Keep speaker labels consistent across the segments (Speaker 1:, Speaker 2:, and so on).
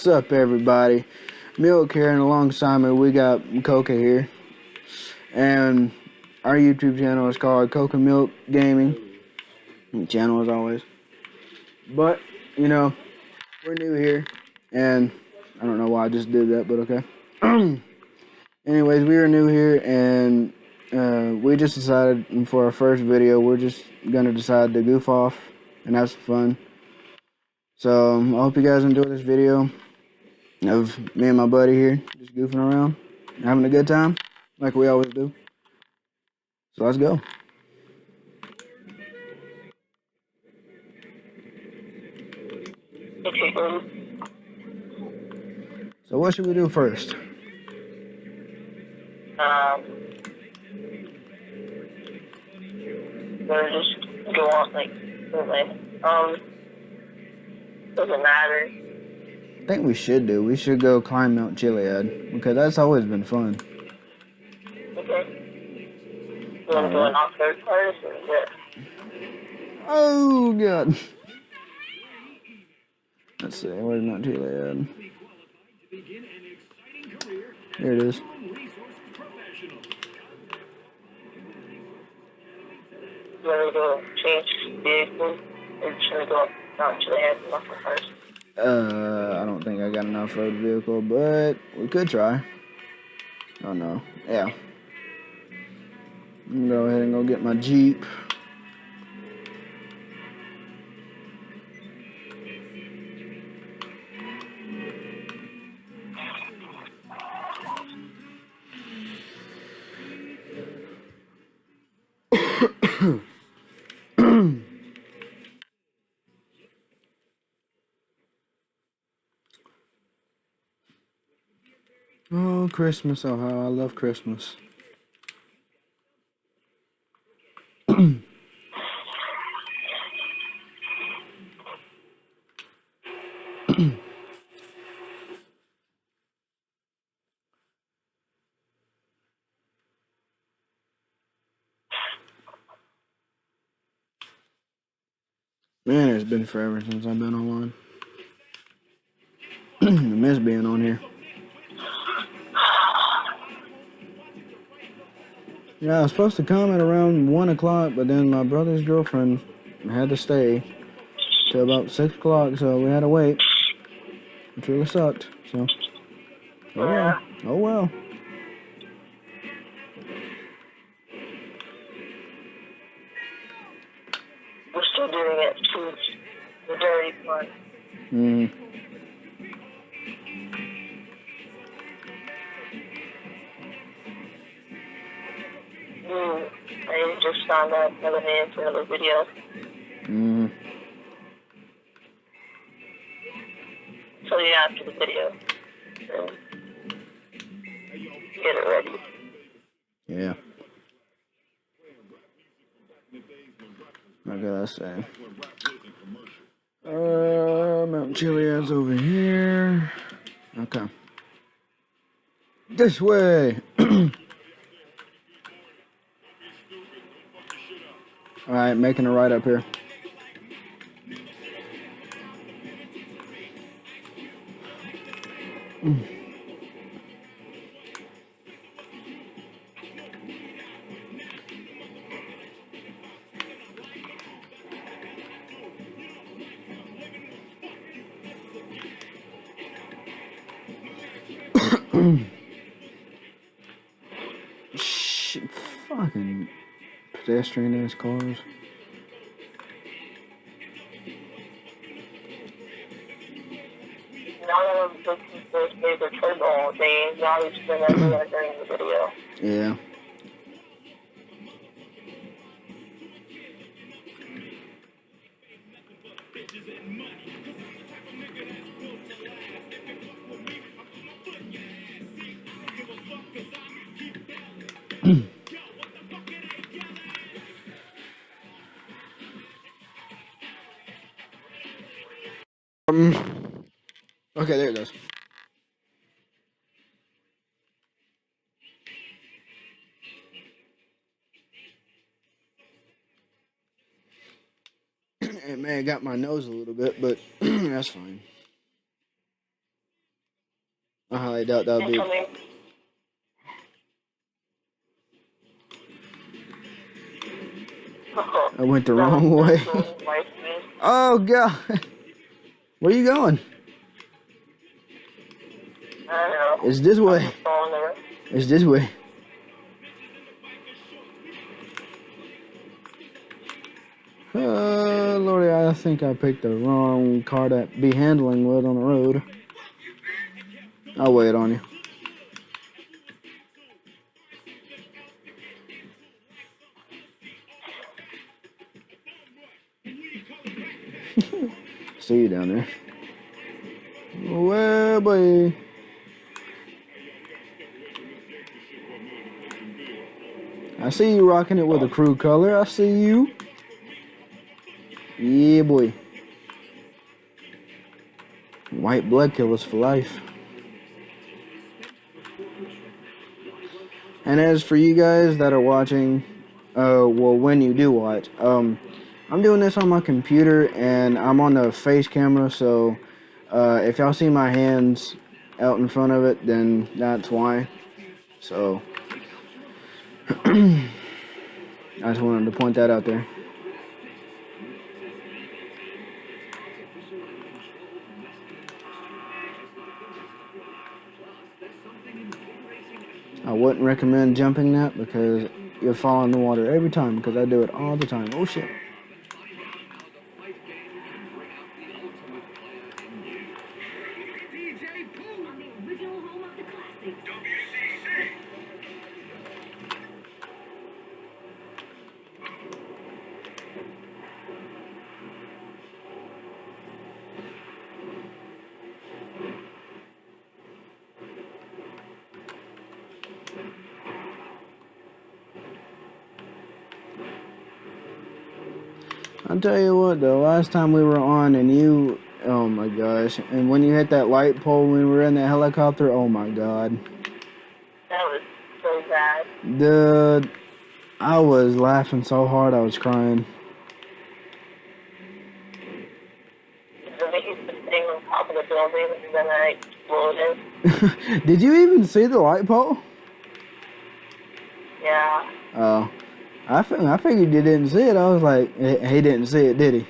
Speaker 1: What's up, everybody? Milk here, and alongside me we got Coca here, and our YouTube channel is called Coca Milk Gaming. Channel as always, but you know we're new here, and I don't know why I just did that, but okay. Anyways, we are new here, and we just decided for our first video we're just gonna decide to goof off and have some fun. So I hope you guys enjoy this video of me and my buddy here just goofing around, having a good time like we always do. So let's go. So what should we do first?
Speaker 2: Or just go on doesn't matter.
Speaker 1: I think we should go climb Mount Chilliad, because that's always been fun.
Speaker 2: Okay. You want to go an off-road first or what?
Speaker 1: Oh god. Let's see, where's Mount Chilliad? Here it is.
Speaker 2: You want to go change vehicle or just want to go Mount Chilliad and off first?
Speaker 1: I don't think I got an off-road vehicle, but we could try. Oh no. Yeah. I'm gonna go ahead and go get my Jeep. Oh, Christmas. Oh, how I love Christmas. Man, it's been forever since I've been online. I miss being on here. Yeah, I was supposed to come at around 1 o'clock, but then my brother's girlfriend had to stay till about 6 o'clock, so we had to wait. Which really sucked, so. Oh well. Oh well.
Speaker 2: We're still doing it to the dirty part. I just found out another name for another video. So yeah, after the video. So, get it ready.
Speaker 1: Yeah. Okay, let's see. Mount Chiliad's over here. Okay. This way. Alright, making a right up here. Shit, fucking pedestrian ass cars.
Speaker 2: None of them took their favorite turbo. They always been everywhere during the video.
Speaker 1: Yeah. Okay, there it goes. It may have got my nose a little bit, but that's fine. That'll be.
Speaker 2: Incoming.
Speaker 1: I went the
Speaker 2: That was
Speaker 1: wrong
Speaker 2: so
Speaker 1: way.
Speaker 2: cool. Nice to me.
Speaker 1: Oh god. Where you going?
Speaker 2: I don't know.
Speaker 1: It's this
Speaker 2: I'm
Speaker 1: way.
Speaker 2: just following the rest.
Speaker 1: It's this way. Lordy, I think I picked the wrong car to be handling with on the road. I'll wait on you. See you down there. Well, boy. I see you rocking it with a crew color. I see you. Yeah, boy. White blood killers for life. And as for you guys that are watching, well, when you do watch, I'm doing this on my computer and I'm on the face camera, so if y'all see my hands out in front of it, then that's why. So I just wanted to point that out there. I wouldn't recommend jumping that because you'll fall in the water every time, because I do it all the time. Oh shit. I'll tell you what, the last time we were on and you, oh my gosh, and when you hit that light pole when we were in the helicopter, oh my god.
Speaker 2: That was so bad.
Speaker 1: Dude, I was laughing so hard I was crying.
Speaker 2: The way he's sitting on top of the building and then I exploded.
Speaker 1: Did you even see the light pole?
Speaker 2: Yeah.
Speaker 1: Oh. I figured you didn't see it. I was like, he didn't see it, did he?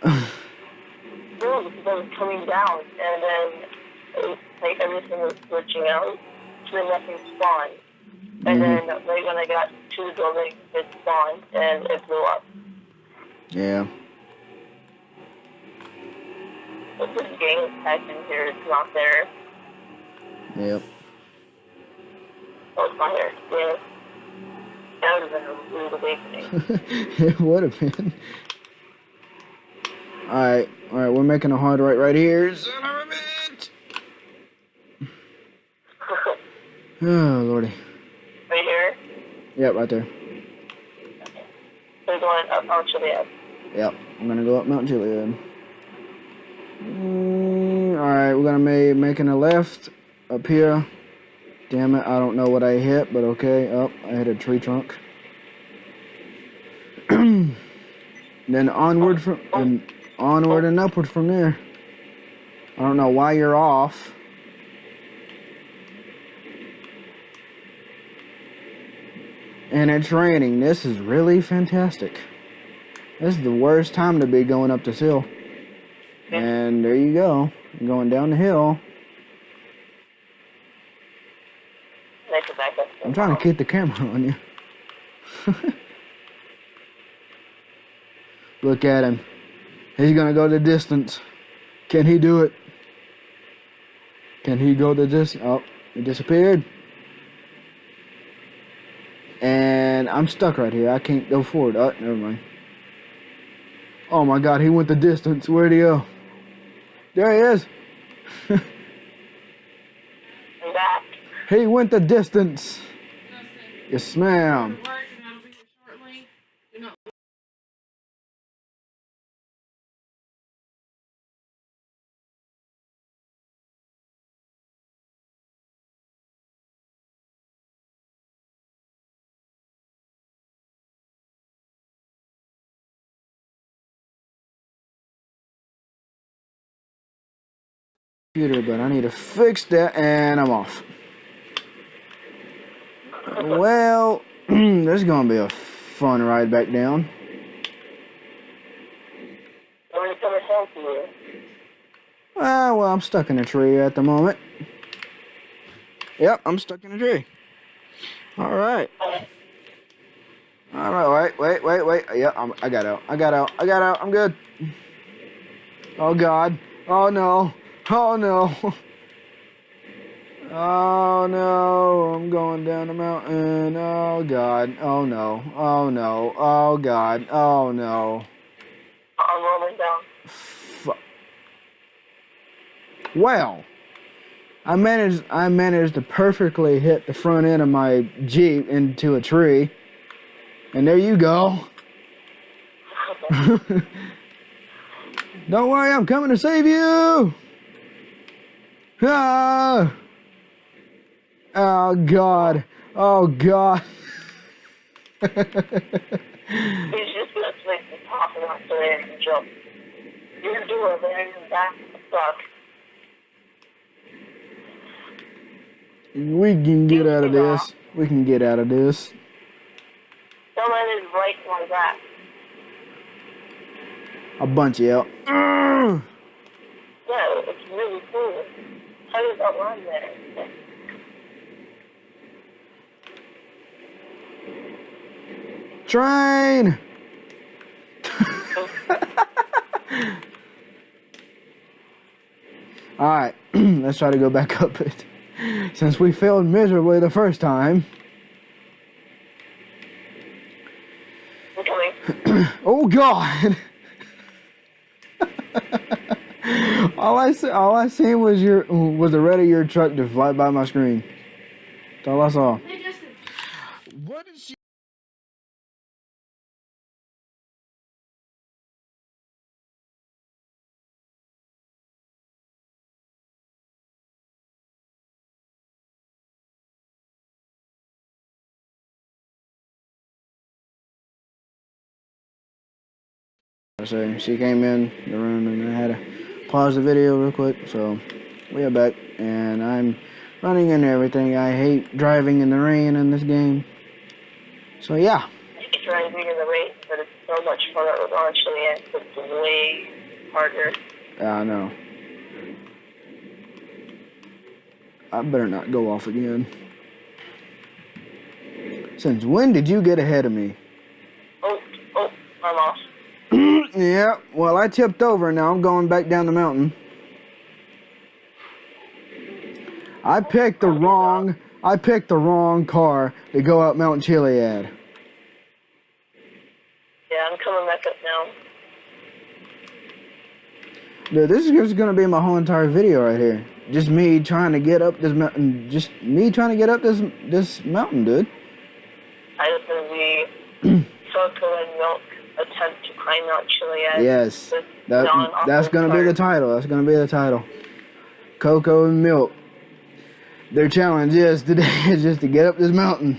Speaker 2: No, because I was coming down and then like everything was glitching out. So then nothing spawned. And then right when I got to the building, it spawned and it blew up.
Speaker 1: Yeah.
Speaker 2: But this game tech in here is not there.
Speaker 1: Yep.
Speaker 2: Oh, it's not there. Yeah. That would have been a rude awakening.
Speaker 1: It would have been. Alright, we're making a hard right here. Son of a bitch! Oh, lordy.
Speaker 2: Right here?
Speaker 1: Yep, right there.
Speaker 2: Okay. So we're going up Mount Chilliad.
Speaker 1: Yep, I'm gonna go up Mount Chilliad. Alright, we're gonna making a left up here. Damn it, I don't know what I hit, but okay. Oh, I hit a tree trunk. Then onward and upward from there. I don't know why you're off. And it's raining. This is really fantastic. This is the worst time to be going up this hill. And there you go. You're going down the hill. I'm trying to keep the camera on you. Look at him. He's gonna go the distance. Can he do it? Can he go the distance? Oh, he disappeared. And I'm stuck right here. I can't go forward. Oh, never mind. Oh my god, he went the distance. Where'd he go? There he is.
Speaker 2: I'm back.
Speaker 1: He went the distance. Yes, ma'am. computer, but I need to fix that, and I'm off. Well, this is gonna be a fun ride back down.
Speaker 2: I'm going to come and help you.
Speaker 1: Well, I'm stuck in a tree at the moment. Yep, I'm stuck in a tree. All right. All right, wait. Yeah, I got out. I'm good. Oh, God. Oh, no. Oh, no. Oh, no. I'm going down the mountain. Oh, God. Oh, no. Oh, no. Oh, God. Oh, no.
Speaker 2: I'm rolling down.
Speaker 1: Well, I managed to perfectly hit the front end of my Jeep into a tree. And there you go. Don't worry, I'm coming to save you. Ah! Oh, God. Oh, God.
Speaker 2: He's just going to make the top and not so they can jump. You're doing there in the back of the truck.
Speaker 1: We can get out of this. We can get out of this.
Speaker 2: Someone is right like that.
Speaker 1: I'll bunch you out.
Speaker 2: Yeah, it's really cool. How does that run there?
Speaker 1: Train! Alright, let's try to go back up it. Since we failed miserably the first time.
Speaker 2: I'm coming.
Speaker 1: Oh, God! all I seen was the red of your truck to fly by my screen. That's all I saw. What is she? So she came in the room and I had to pause the video real quick. So we are back and I'm running into everything. I hate driving in the rain in this game. So yeah.
Speaker 2: I hate driving in the rain, but it's so much fun eventually, and it's way harder.
Speaker 1: I know. I better not go off again. Since when did you get ahead of me?
Speaker 2: Oh, I'm off.
Speaker 1: Yeah, well, I tipped over and now I'm going back down the mountain. I picked the wrong car to go up Mount Chilliad.
Speaker 2: Yeah, I'm coming back up now.
Speaker 1: Dude, this is going to be my whole entire video right here. Just me trying to get up this mountain. Just me trying to get up this mountain, dude.
Speaker 2: I just going to be Cocoa and Milk attempt to climb Mount Chilliad.
Speaker 1: Yes, that's going to be the title. That's going to be the title. Cocoa and Milk. Their challenge is today is just to get up this mountain.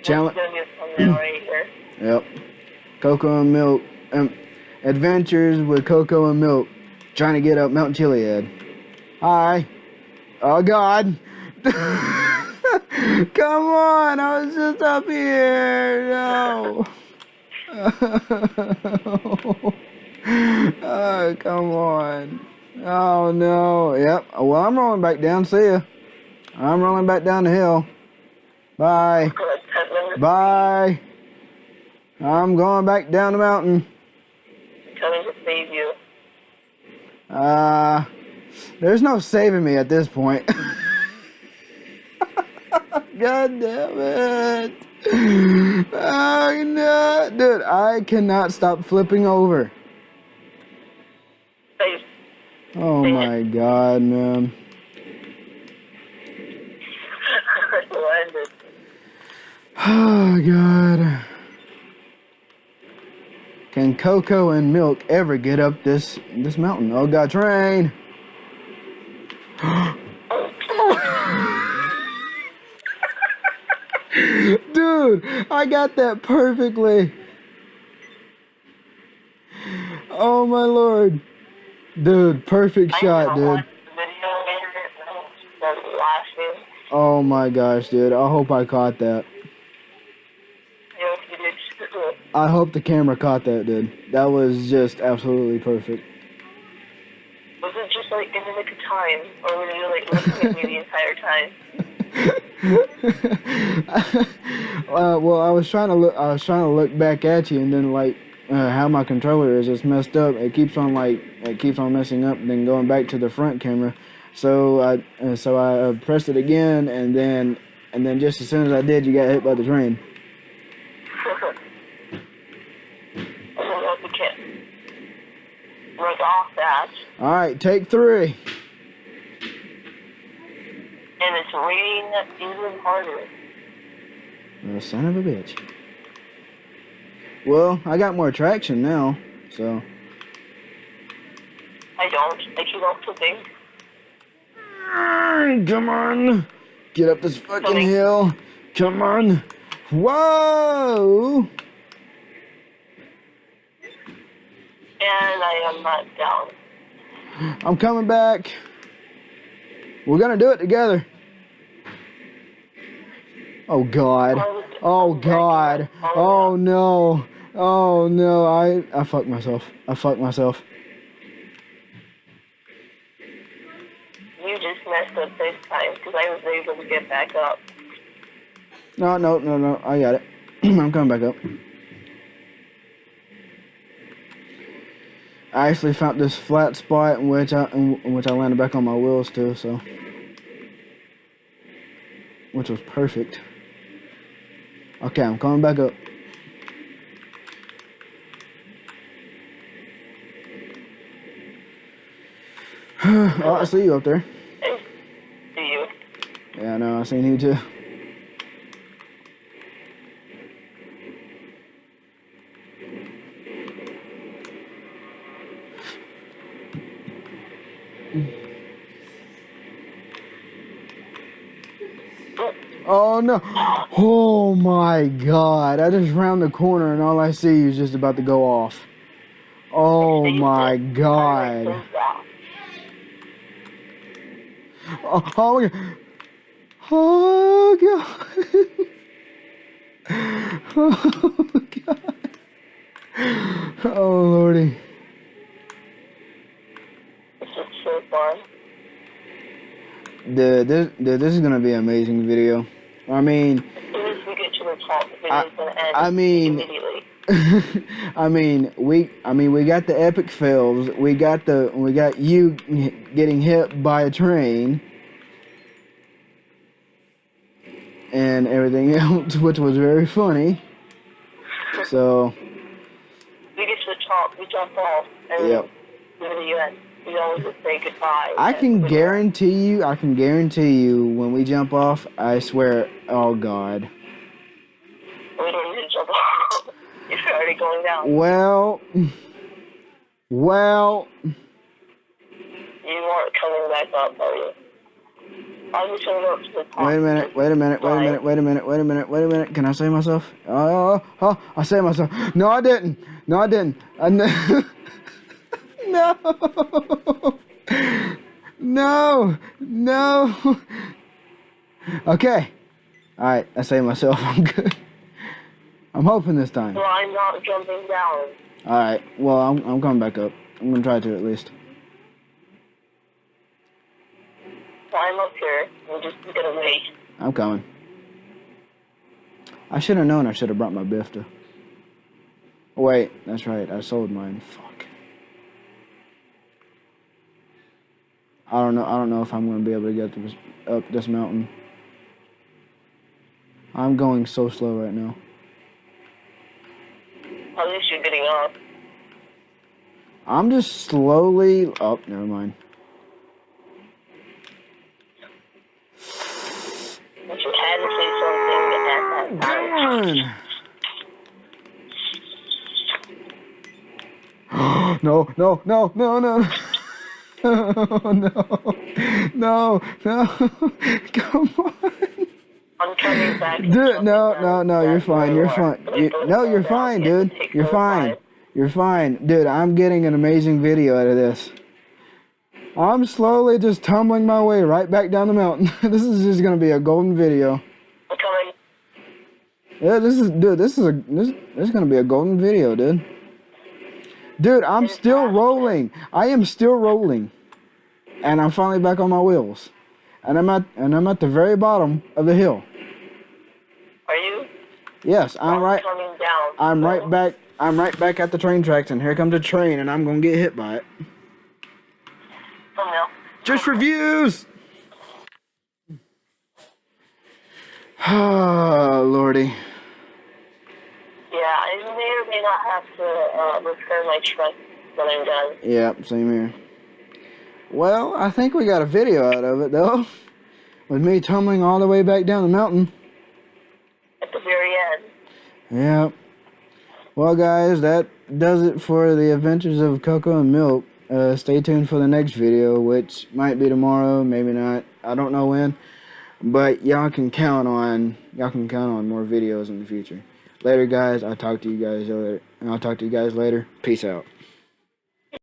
Speaker 1: Challenge.
Speaker 2: This is going to be a thumbnail right here.
Speaker 1: Yep. Cocoa and Milk. Adventures with Cocoa and Milk. Trying to get up Mount Chilliad. Hi. Oh, God. Come on. I was just up here. No. Oh, come on. Oh, no. Yep. Well, I'm rolling back down. See ya. I'm rolling back down the hill. Bye. Bye. I'm going back down the mountain.
Speaker 2: Coming to save you.
Speaker 1: There's no saving me at this point. God damn it. Oh, no. Dude, I cannot stop flipping over.
Speaker 2: Save.
Speaker 1: Oh, my God, man. Oh, God. Can Cocoa and Milk ever get up this mountain? Oh, God, train. Dude, I got that perfectly. Oh, my Lord. Dude, perfect
Speaker 2: I
Speaker 1: shot,
Speaker 2: never
Speaker 1: dude.
Speaker 2: watched the video later, and I started laughing.
Speaker 1: Oh my gosh, dude. I hope I caught that.
Speaker 2: You know, you did.
Speaker 1: I hope the camera caught that, dude. That was just absolutely perfect.
Speaker 2: Was it just like in the nick of time, or were you like looking at me the entire time?
Speaker 1: Well, I was trying to look. I was trying to look back at you, and then like how my controller is, it's messed up. It keeps on messing up, and then going back to the front camera. So I pressed it again, and then just as soon as I did, you got hit by the train.
Speaker 2: I don't know if you can run off that.
Speaker 1: All right, take 3.
Speaker 2: And it's raining even harder.
Speaker 1: Oh, son of a bitch. Well, I got more traction now, so.
Speaker 2: I don't. I keep on flipping.
Speaker 1: Come on. Get up this fucking
Speaker 2: Coming.
Speaker 1: hill. Come on. Whoa.
Speaker 2: And I am not down.
Speaker 1: I'm coming back. We're gonna do it together. Oh God. Oh God. Oh no. Oh no. I fucked myself. I fucked myself.
Speaker 2: You just messed up this time because I was able to get back up.
Speaker 1: No. I got it. I'm coming back up. I actually found this flat spot in which I landed back on my wheels too, so which was perfect. Okay, I'm coming back up. Oh, I see you up there.
Speaker 2: Hey, do you?
Speaker 1: Yeah, I know. I seen you too. Oh no! Oh my God! I just round the corner and all I see is just about to go off. Oh my God! Oh, oh, oh God! Oh God! Oh Lordy!
Speaker 2: This is so fun.
Speaker 1: Dude, this is gonna be an amazing video. I mean,
Speaker 2: As soon as we get to the top, the video's gonna end
Speaker 1: I mean,
Speaker 2: immediately.
Speaker 1: we got the epic fails. We got you getting hit by a train and everything else, which was very funny. So,
Speaker 2: We get to the top, we jump off, and
Speaker 1: yep.
Speaker 2: the video ends. We always just say goodbye.
Speaker 1: I can guarantee you when we jump off, I swear, oh God.
Speaker 2: We don't need to jump off. You're already going down.
Speaker 1: Well.
Speaker 2: You aren't coming back up, are you? I'm just gonna go up to the top.
Speaker 1: Wait a minute. Can I save myself? Oh, I saved myself. No, I didn't. No. Okay. Alright, I saved myself. I'm good. I'm hoping this time.
Speaker 2: Well, I'm not jumping down.
Speaker 1: Alright, well, I'm coming back up. I'm gonna try to at least.
Speaker 2: Climb up here. We're just gonna wait.
Speaker 1: I'm coming. I should have known I should have brought my Bifta. Oh, wait, that's right. I sold mine. Fuck. I don't know if I'm going to be able to get up this mountain. I'm going so slow right now.
Speaker 2: At least you're getting up.
Speaker 1: I'm just slowly... Oh, never mind.
Speaker 2: But you had to say something at that time.
Speaker 1: No. No. Come on.
Speaker 2: I'm coming back.
Speaker 1: Dude, no, you're fine. You're fine. You're fine, dude. You're fine. Dude, I'm getting an amazing video out of this. I'm slowly just tumbling my way right back down the mountain. This is just gonna be a golden video.
Speaker 2: I'm coming.
Speaker 1: Yeah, this is gonna be a golden video, dude. Dude, I'm still rolling. I am still rolling, and I'm finally back on my wheels, and I'm at the very bottom of the hill.
Speaker 2: Are you?
Speaker 1: Yes, I'm right.
Speaker 2: Coming down.
Speaker 1: I'm right back. I'm right back at the train tracks, and here comes a train, and I'm gonna get hit by it.
Speaker 2: Oh no.
Speaker 1: Just reviews. Oh, Lordy.
Speaker 2: Yeah, I may or may not have to repair my truck when I'm done.
Speaker 1: Yep, same here. Well, I think we got a video out of it, though. With me tumbling all the way back down the mountain.
Speaker 2: At the very end.
Speaker 1: Yep. Well, guys, that does it for the adventures of Cocoa and Milk. Stay tuned for the next video, which might be tomorrow, maybe not. I don't know when. But y'all can count on more videos in the future. Later, guys. I'll talk to you guys later. Peace out.